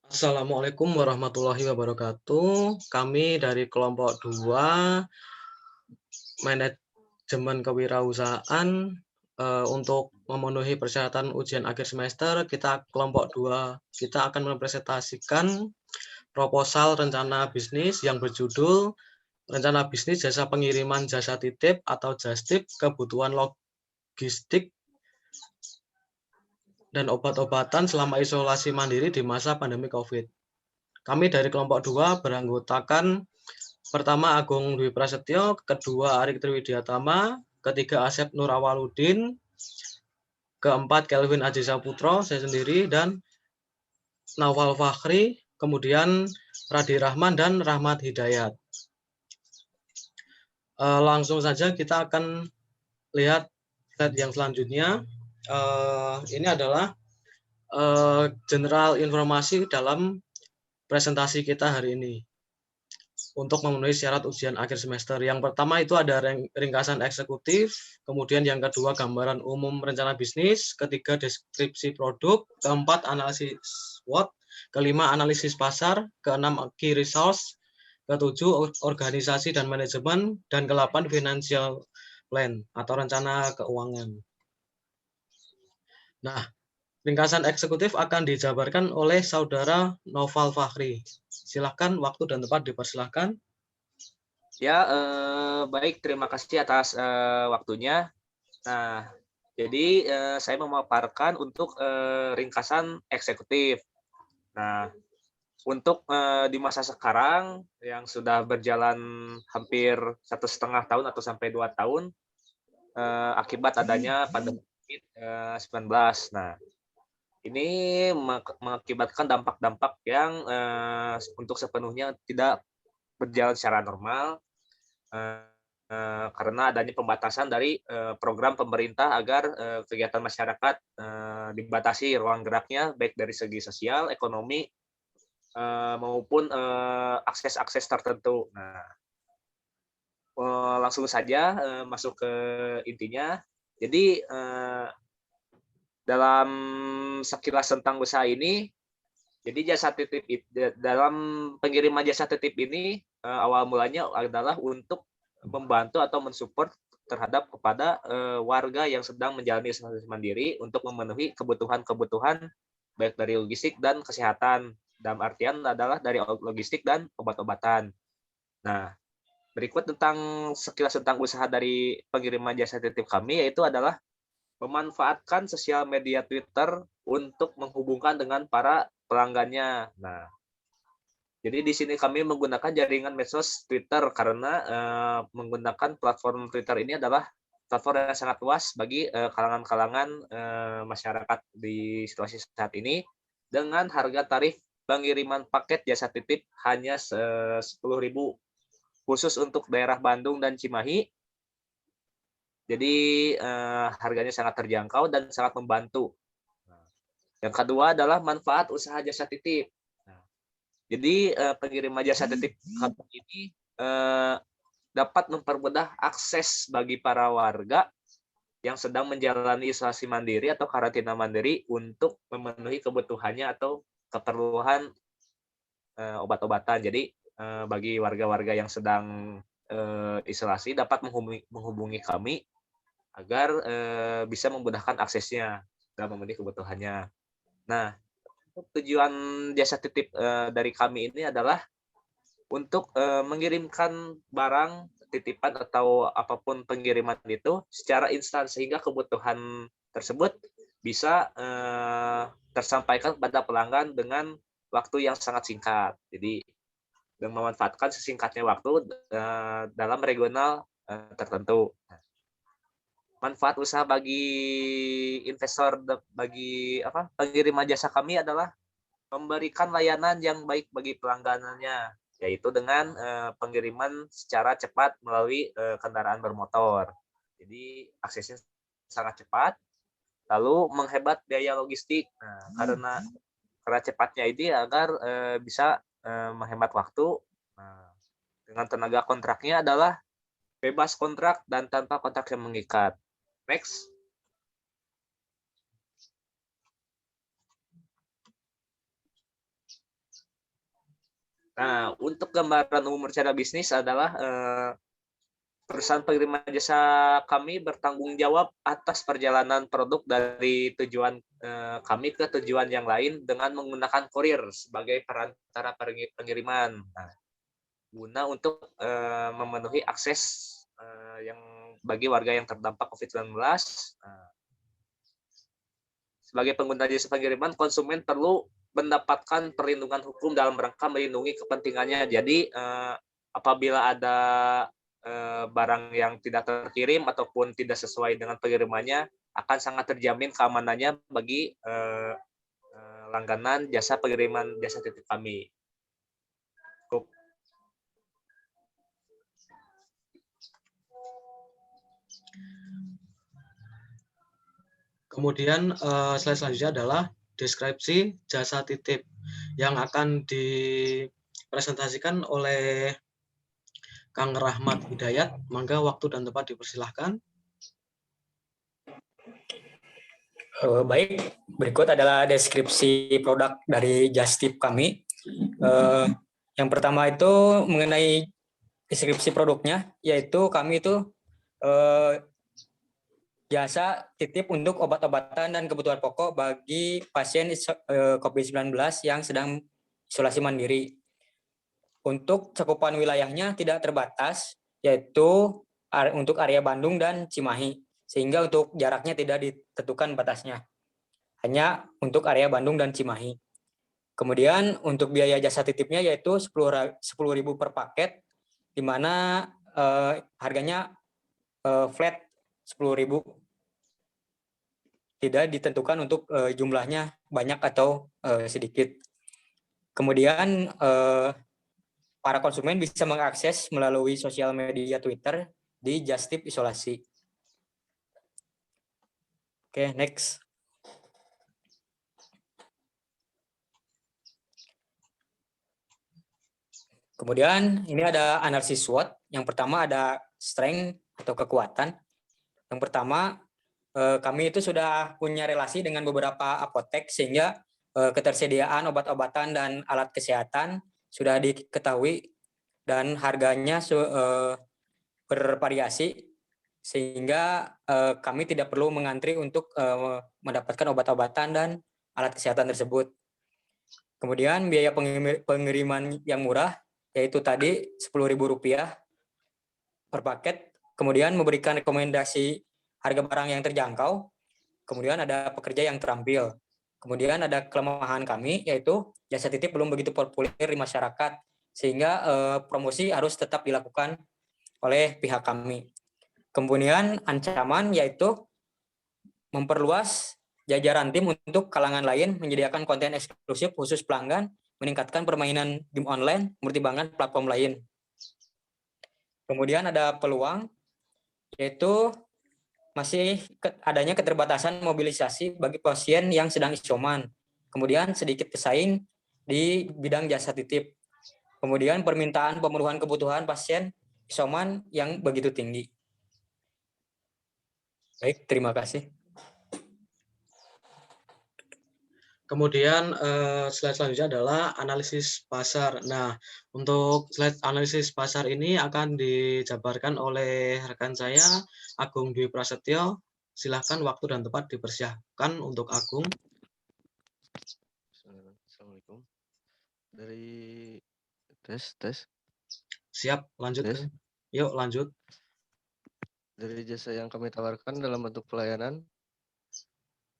Assalamualaikum warahmatullahi wabarakatuh. Kami dari kelompok 2 manajemen kewirausahaan, untuk memenuhi persyaratan ujian akhir semester, kelompok 2 kita akan mempresentasikan proposal rencana bisnis yang berjudul Rencana Bisnis Jasa Pengiriman Jasa Titip atau Jastip Kebutuhan Logistik dan Obat-obatan selama isolasi mandiri di masa pandemi Covid. Kami dari kelompok 2 beranggotakan pertama Agung Dwi Prasetyo, kedua Arik Triwidiatama, ketiga Asep Nur Awaludin, keempat Kelvin Aji Saputro, saya sendiri, dan Naufal Fakhri, kemudian Radi Rahman dan Rahmat Hidayat. Langsung saja kita akan lihat slide yang selanjutnya. Ini adalah general informasi dalam presentasi kita hari ini untuk memenuhi syarat ujian akhir semester. Yang pertama itu ada ringkasan eksekutif, kemudian yang kedua gambaran umum rencana bisnis, ketiga deskripsi produk, keempat analisis SWOT, kelima analisis pasar, keenam key resource, ketujuh organisasi dan manajemen, dan ke-8 financial plan atau rencana keuangan. Nah, ringkasan eksekutif akan dijabarkan oleh Saudara Naufal Fakhri. Silakan, waktu dan tempat dipersilahkan. Ya, baik. Terima kasih atas waktunya. Nah, jadi saya memaparkan untuk ringkasan eksekutif. Nah, untuk di masa sekarang yang sudah berjalan hampir 1,5 tahun atau sampai 2 tahun akibat adanya pandemi COVID-19. Nah, ini mengakibatkan dampak-dampak yang untuk sepenuhnya tidak berjalan secara normal. Karena adanya pembatasan dari program pemerintah agar kegiatan masyarakat dibatasi ruang geraknya, baik dari segi sosial, ekonomi, maupun akses-akses tertentu. Nah, langsung saja masuk ke intinya. Jadi dalam sekilas tentang usaha ini, jadi jasa titip dalam pengiriman jasa titip ini awal mulanya adalah untuk membantu atau mensupport terhadap kepada warga yang sedang menjalani isolasi mandiri untuk memenuhi kebutuhan-kebutuhan baik dari logistik dan kesehatan. Dalam artian adalah dari logistik dan obat-obatan. Nah, berikut tentang sekilas tentang usaha dari pengiriman jasa titip kami, yaitu adalah memanfaatkan sosial media Twitter untuk menghubungkan dengan para pelanggannya. Nah, jadi di sini kami menggunakan jaringan medsos Twitter karena menggunakan platform Twitter ini adalah platform yang sangat luas bagi kalangan-kalangan masyarakat di situasi saat ini dengan harga tarif pengiriman paket jasa titip hanya 10.000 khusus untuk daerah Bandung dan Cimahi. Jadi harganya sangat terjangkau dan sangat membantu. Yang kedua adalah manfaat usaha jasa titip. Jadi pengiriman jasa titip kami ini dapat mempermudah akses bagi para warga yang sedang menjalani isolasi mandiri atau karantina mandiri untuk memenuhi kebutuhannya atau keperluan obat-obatan. Jadi bagi warga-warga yang sedang isolasi dapat menghubungi kami agar bisa memudahkan aksesnya dalam memenuhi kebutuhannya. Nah, tujuan jasa titip dari kami ini adalah untuk mengirimkan barang titipan atau apapun pengiriman itu secara instan sehingga kebutuhan tersebut bisa tersampaikan kepada pelanggan dengan waktu yang sangat singkat. Jadi dengan memanfaatkan sesingkatnya waktu dalam regional tertentu. Manfaat usaha bagi investor bagi pengiriman jasa kami adalah memberikan layanan yang baik bagi pelangganannya, yaitu dengan pengiriman secara cepat melalui kendaraan bermotor. Jadi aksesnya sangat cepat, lalu menghemat biaya logistik. Nah, karena cepatnya ini agar bisa menghemat waktu. Nah, dengan tenaga kontraknya adalah bebas kontrak dan tanpa kontrak yang mengikat. Next. Nah, untuk gambaran umum rencana bisnis adalah perusahaan pengirim jasa kami bertanggung jawab atas perjalanan produk dari tujuan kami ke tujuan yang lain dengan menggunakan kurir sebagai perantara pengiriman. Nah, guna untuk memenuhi akses yang bagi warga yang terdampak COVID-19. Nah, sebagai pengguna jasa pengiriman, konsumen perlu mendapatkan perlindungan hukum dalam rangka melindungi kepentingannya. Jadi apabila ada barang yang tidak terkirim ataupun tidak sesuai dengan pengirimannya, akan sangat terjamin keamanannya bagi langganan jasa pengiriman jasa titip kami. Cukup. Kemudian slide selanjutnya adalah deskripsi jasa titip yang akan dipresentasikan oleh Kang Rahmat Hidayat. Mangga waktu dan tempat dipersilahkan. Baik, berikut adalah deskripsi produk dari Just Tip kami. Yang pertama itu mengenai deskripsi produknya, yaitu kami itu jasa titip untuk obat-obatan dan kebutuhan pokok bagi pasien COVID-19 yang sedang isolasi mandiri. Untuk cakupan wilayahnya tidak terbatas, yaitu untuk area Bandung dan Cimahi, sehingga untuk jaraknya tidak ditentukan batasnya. Hanya untuk area Bandung dan Cimahi. Kemudian untuk biaya jasa titipnya yaitu 10.000 per paket, di mana harganya flat 10.000. Tidak ditentukan untuk jumlahnya banyak atau sedikit. Kemudian para konsumen bisa mengakses melalui sosial media Twitter di Just Tip Isolasi. Oke, next. Kemudian ini ada analisis SWOT. Yang pertama ada strength atau kekuatan. Yang pertama, kami itu sudah punya relasi dengan beberapa apotek sehingga ketersediaan obat-obatan dan alat kesehatan sudah diketahui dan harganya bervariasi sehingga kami tidak perlu mengantri untuk mendapatkan obat-obatan dan alat kesehatan tersebut. Kemudian biaya pengiriman yang murah yaitu tadi Rp10.000 per paket. Kemudian memberikan rekomendasi harga barang yang terjangkau. Kemudian ada pekerja yang terampil. Kemudian ada kelemahan kami yaitu jasa titip belum begitu populer di masyarakat sehingga promosi harus tetap dilakukan oleh pihak kami. Kemudian ancaman yaitu memperluas jajaran tim untuk kalangan lain, menyediakan konten eksklusif khusus pelanggan, meningkatkan permainan game online, mempertimbangkan platform lain. Kemudian ada peluang, yaitu masih adanya keterbatasan mobilisasi bagi pasien yang sedang isoman. Kemudian sedikit pesaing di bidang jasa titip. Kemudian permintaan pemenuhan kebutuhan pasien isoman yang begitu tinggi. Baik, terima kasih. Kemudian slide selanjutnya adalah analisis pasar. Nah, untuk slide analisis pasar ini akan dijabarkan oleh rekan saya, Agung Dwi Prasetyo. Silahkan waktu dan tempat dipersiapkan untuk Agung. Assalamualaikum. Dari tes. Siap, lanjut. Tes. Yuk, lanjut. Dari jasa yang kami tawarkan dalam bentuk pelayanan,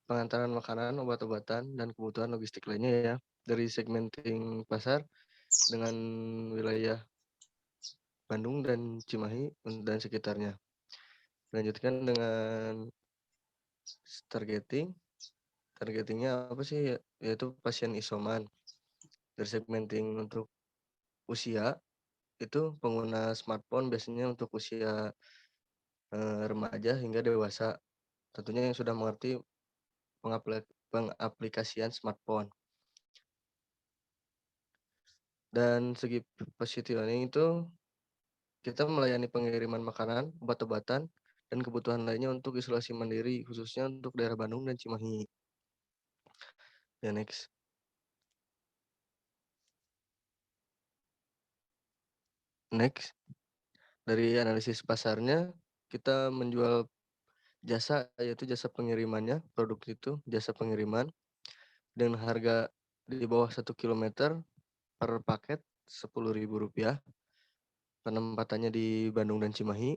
pengantaran makanan, obat-obatan, dan kebutuhan logistik lainnya ya. Dari segmenting pasar dengan wilayah Bandung dan Cimahi dan sekitarnya. Lanjutkan dengan targeting. Targetingnya apa sih? Yaitu pasien isoman. Dari segmenting untuk usia, itu pengguna smartphone biasanya untuk usia remaja hingga dewasa. Tentunya yang sudah mengerti pengaplikasian smartphone. Dan segi positioning itu kita melayani pengiriman makanan, obat-obatan, dan kebutuhan lainnya untuk isolasi mandiri, khususnya untuk daerah Bandung dan Cimahi. Ya, next. Next, dari analisis pasarnya, kita menjual jasa, yaitu jasa pengirimannya, produk itu jasa pengiriman dengan harga di bawah 1 kilometer per paket Rp10.000. Penempatannya di Bandung dan Cimahi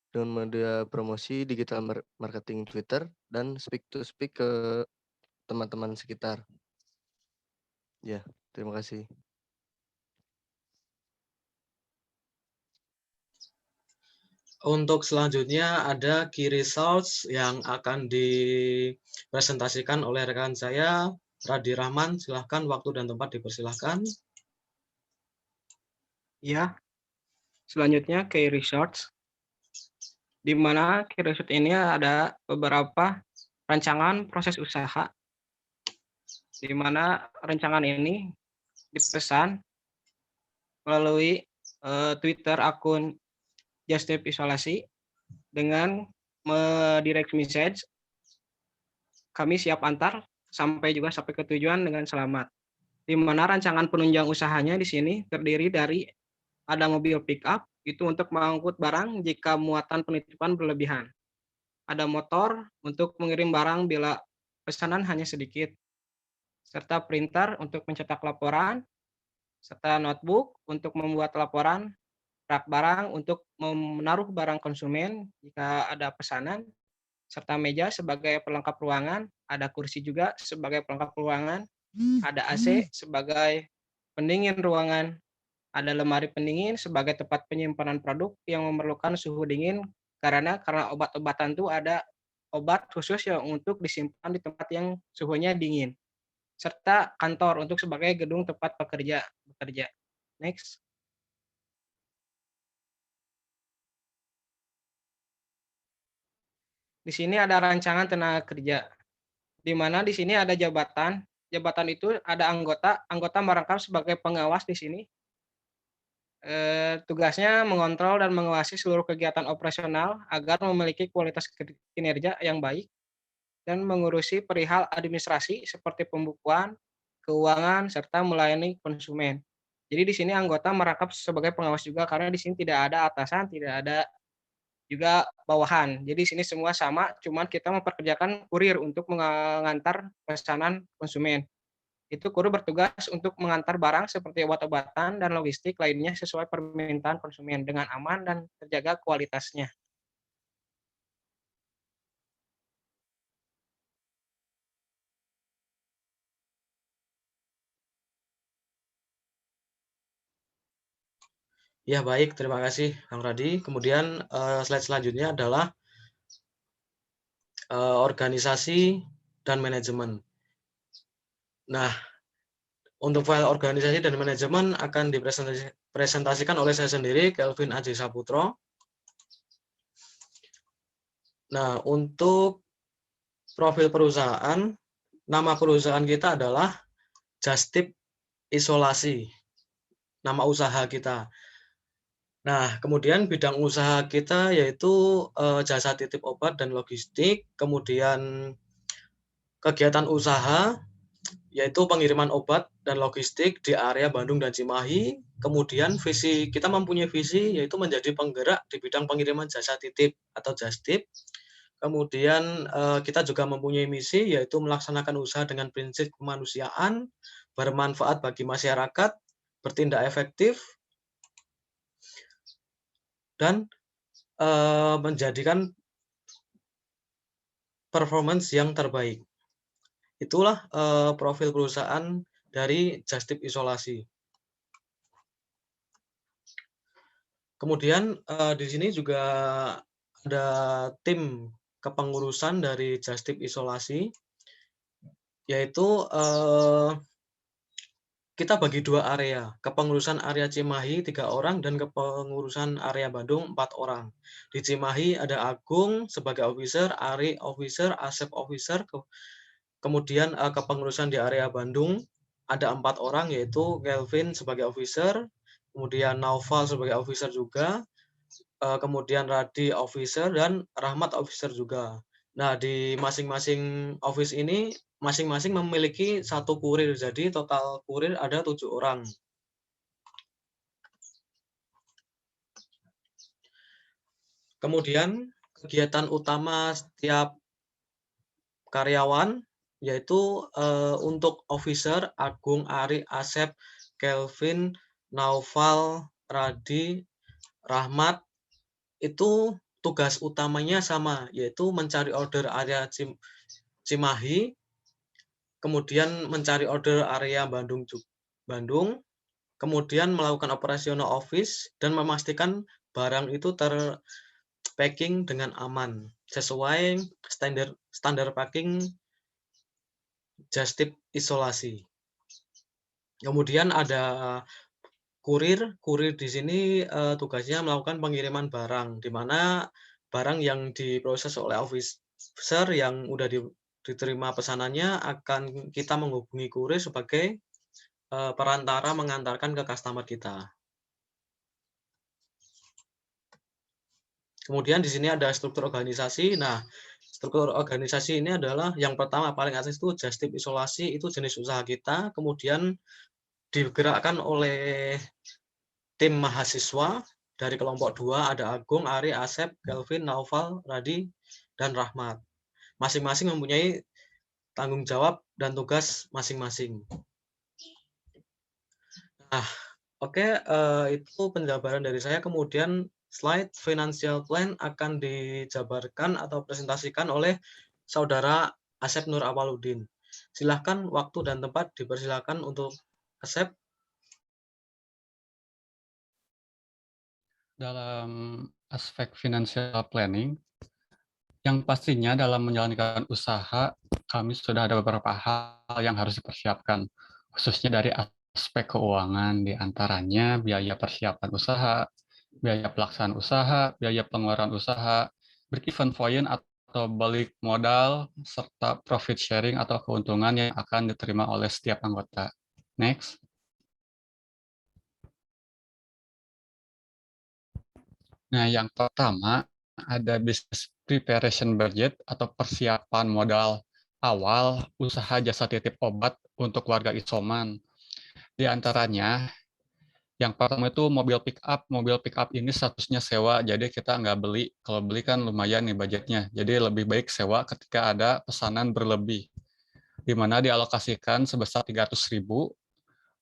dengan media promosi digital marketing Twitter dan speak to speak ke teman-teman sekitar. Ya, terima kasih. Untuk selanjutnya ada key results yang akan dipresentasikan oleh rekan saya, Radi Rahman. Silahkan, waktu dan tempat dipersilahkan. Ya, selanjutnya key results, di mana key result ini ada beberapa rancangan proses usaha, di mana rancangan ini dipesan melalui Twitter akun Just Tip Isolasi dengan direct message, kami siap antar sampai ke tujuan dengan selamat. Di mana rancangan penunjang usahanya di sini terdiri dari ada mobil pick up itu untuk mengangkut barang jika muatan penitipan berlebihan. Ada motor untuk mengirim barang bila pesanan hanya sedikit. Serta printer untuk mencetak laporan, serta notebook untuk membuat laporan, rak barang untuk menaruh barang konsumen jika ada pesanan, serta meja sebagai pelengkap ruangan, ada kursi juga sebagai pelengkap ruangan, ada AC sebagai pendingin ruangan, ada lemari pendingin sebagai tempat penyimpanan produk yang memerlukan suhu dingin karena obat-obatan itu ada obat khusus yang untuk disimpan di tempat yang suhunya dingin. Serta kantor untuk sebagai gedung tempat bekerja. Next. Di sini ada rancangan tenaga kerja, di mana di sini ada jabatan. Jabatan itu ada anggota merangkap sebagai pengawas di sini. Tugasnya mengontrol dan mengawasi seluruh kegiatan operasional agar memiliki kualitas kinerja yang baik dan mengurusi perihal administrasi seperti pembukuan, keuangan, serta melayani konsumen. Jadi di sini anggota merangkap sebagai pengawas juga karena di sini tidak ada atasan, tidak ada juga bawahan. Jadi di sini semua sama, cuman kita memperkerjakan kurir untuk mengantar pesanan konsumen. Itu kurir bertugas untuk mengantar barang seperti obat-obatan dan logistik lainnya sesuai permintaan konsumen dengan aman dan terjaga kualitasnya. Ya, baik, terima kasih Kang Radi. Kemudian slide selanjutnya adalah organisasi dan manajemen. Nah, untuk file organisasi dan manajemen akan dipresentasikan oleh saya sendiri, Kelvin Aji Saputro. Nah, untuk profil perusahaan, nama perusahaan kita adalah Just Tip Isolasi, nama usaha kita. Nah, kemudian bidang usaha kita yaitu jasa titip obat dan logistik, kemudian kegiatan usaha yaitu pengiriman obat dan logistik di area Bandung dan Cimahi. Kemudian kita mempunyai visi yaitu menjadi penggerak di bidang pengiriman jasa titip atau just tip. Kemudian kita juga mempunyai misi yaitu melaksanakan usaha dengan prinsip kemanusiaan, bermanfaat bagi masyarakat, bertindak efektif, dan menjadikan performance yang terbaik. Itulah profil perusahaan dari Just Tip Isolasi. Kemudian di sini juga ada tim kepengurusan dari Just Tip Isolasi, yaitu kita bagi 2 area, kepengurusan area Cimahi 3 orang dan kepengurusan area Bandung 4 orang. Di Cimahi ada Agung sebagai officer, Ari officer, Asep officer, kemudian kepengurusan di area Bandung ada 4 orang yaitu Kelvin sebagai officer, kemudian Naufal sebagai officer juga, kemudian Radi officer dan Rahmat officer juga. Nah, di masing-masing office ini masing-masing memiliki 1 kurir, jadi total kurir ada 7 orang. Kemudian kegiatan utama setiap karyawan yaitu untuk officer Agung, Ari, Asep, Kelvin, Naufal, Radi, Rahmat itu tugas utamanya sama, yaitu mencari order area Cimahi, kemudian mencari order area Bandung, kemudian melakukan operasional office dan memastikan barang itu terpacking dengan aman sesuai standar packing just tip isolasi. Kemudian ada kurir di sini tugasnya melakukan pengiriman barang, di mana barang yang diproses oleh officer yang udah diterima pesanannya akan kita menghubungi kurir sebagai perantara mengantarkan ke customer kita. Kemudian di sini ada struktur organisasi. Nah, struktur organisasi ini adalah yang pertama paling atas itu just tip isolasi, itu jenis usaha kita, kemudian digerakkan oleh tim mahasiswa dari kelompok 2 ada Agung, Ari, Asep, Kelvin, Naufal, Radi, dan Rahmat. Masing-masing mempunyai tanggung jawab dan tugas masing-masing. Nah, oke, itu penjabaran dari saya. Kemudian slide financial plan akan dijabarkan atau presentasikan oleh Saudara Asep Nur Awaludin. Silahkan waktu dan tempat dipersilakan untuk Asep. Dalam aspek financial planning, yang pastinya dalam menjalankan usaha, kami sudah ada beberapa hal yang harus dipersiapkan, khususnya dari aspek keuangan, diantaranya biaya persiapan usaha, biaya pelaksanaan usaha, biaya pengeluaran usaha, break-even point atau balik modal, serta profit sharing atau keuntungan yang akan diterima oleh setiap anggota. Next. Nah, yang pertama ada business preparation budget atau persiapan modal awal usaha jasa titip obat untuk warga isoman. Di antaranya, yang pertama itu mobil pick up. Mobil pick up ini statusnya sewa, jadi kita nggak beli. Kalau beli kan lumayan nih budgetnya. Jadi lebih baik sewa ketika ada pesanan berlebih, di mana dialokasikan sebesar 300.000.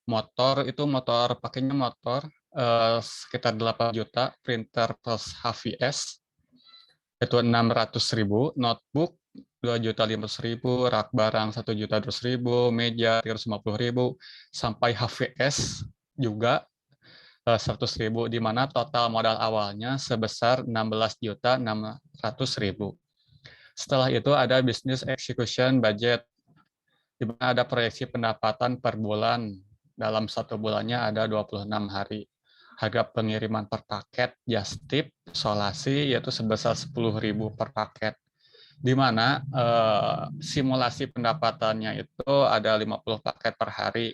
Motor itu pakainya motor sekitar 8 juta, printer plus HVS itu 600.000, notebook 2.500.000, rak barang 1.200.000, meja 350.000, sampai HVS juga 100.000, di mana total modal awalnya sebesar 16.600.000. Setelah itu ada business execution budget, di mana ada proyeksi pendapatan per bulan. Dalam satu bulannya ada 26 hari. Harga pengiriman per paket just tip isolasi yaitu sebesar 10.000 per paket. Di mana simulasi pendapatannya itu ada 50 paket per hari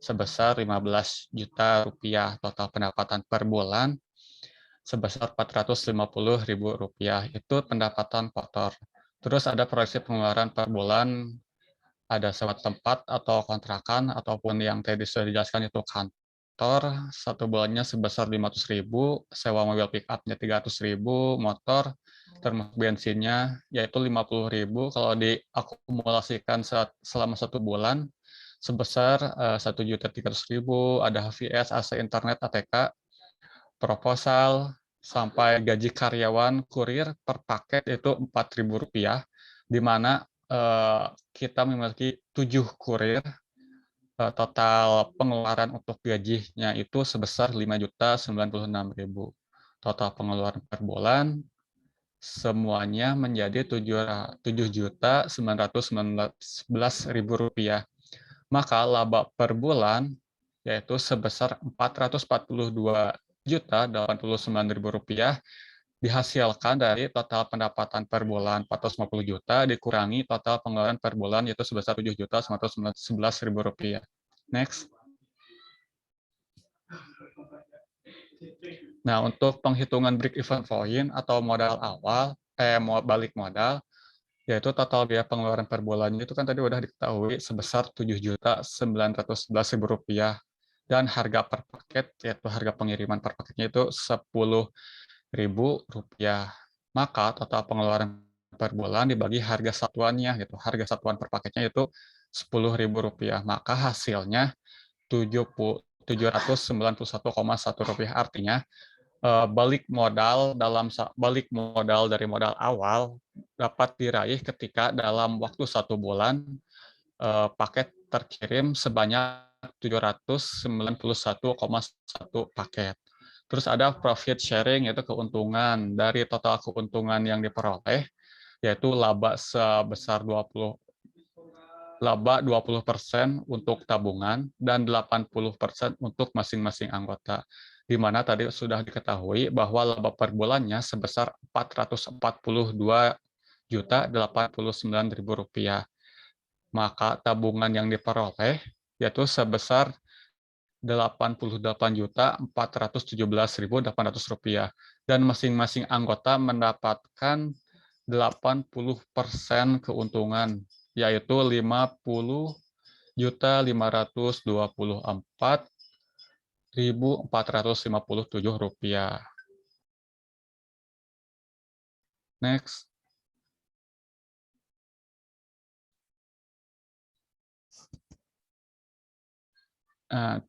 sebesar 15 juta rupiah, total pendapatan per bulan sebesar 450.000 rupiah. Itu pendapatan kotor. Terus ada proyeksi pengeluaran per bulan, ada sewa tempat atau kontrakan, ataupun yang tadi sudah dijelaskan itu kantor, satu bulannya sebesar 500.000, sewa mobil pick up-nya 300.000, motor, termasuk bensinnya, yaitu 50.000, kalau diakumulasikan selama satu bulan, sebesar 1.300.000, ada HVS, AC internet, ATK, proposal, sampai gaji karyawan kurir per paket itu Rp4.000, di mana kita memiliki 7 kurir, total pengeluaran untuk gajinya itu sebesar 5.096.000. Total pengeluaran per bulan semuanya menjadi 7.919.000 rupiah. Maka laba per bulan yaitu sebesar 442.089.000 rupiah, dihasilkan dari total pendapatan per bulan 450 juta dikurangi total pengeluaran per bulan yaitu sebesar 7.911.000 rupiah. Next. Nah, untuk penghitungan break-even point atau modal awal, balik modal, yaitu total biaya pengeluaran per bulannya itu kan tadi udah diketahui sebesar 7.911.000 rupiah, dan harga per paket yaitu harga pengiriman per paketnya itu Rp10.000. Maka total pengeluaran per bulan dibagi harga satuannya gitu. Harga satuan per paketnya itu Rp10.000. Maka hasilnya Rp791,1. Artinya balik modal dari modal awal dapat diraih ketika dalam waktu 1 bulan paket terkirim sebanyak 791,1 paket. Terus ada profit sharing, yaitu keuntungan. Dari total keuntungan yang diperoleh, yaitu laba sebesar 20% untuk tabungan dan 80% untuk masing-masing anggota. Di mana tadi sudah diketahui bahwa laba per bulannya sebesar Rp442.089.000. Maka tabungan yang diperoleh yaitu sebesar Rp88.417.800 dan masing-masing anggota mendapatkan 80% keuntungan, yaitu Rp50.524.457. Next.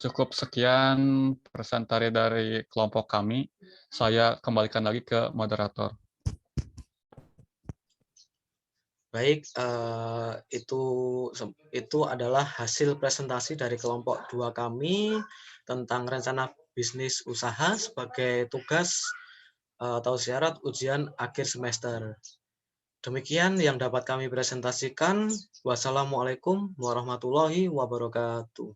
Cukup sekian presentasi dari kelompok kami. Saya kembalikan lagi ke moderator. Baik, itu adalah hasil presentasi dari kelompok 2 kami tentang rencana bisnis usaha sebagai tugas atau syarat ujian akhir semester. Demikian yang dapat kami presentasikan. Wassalamualaikum warahmatullahi wabarakatuh.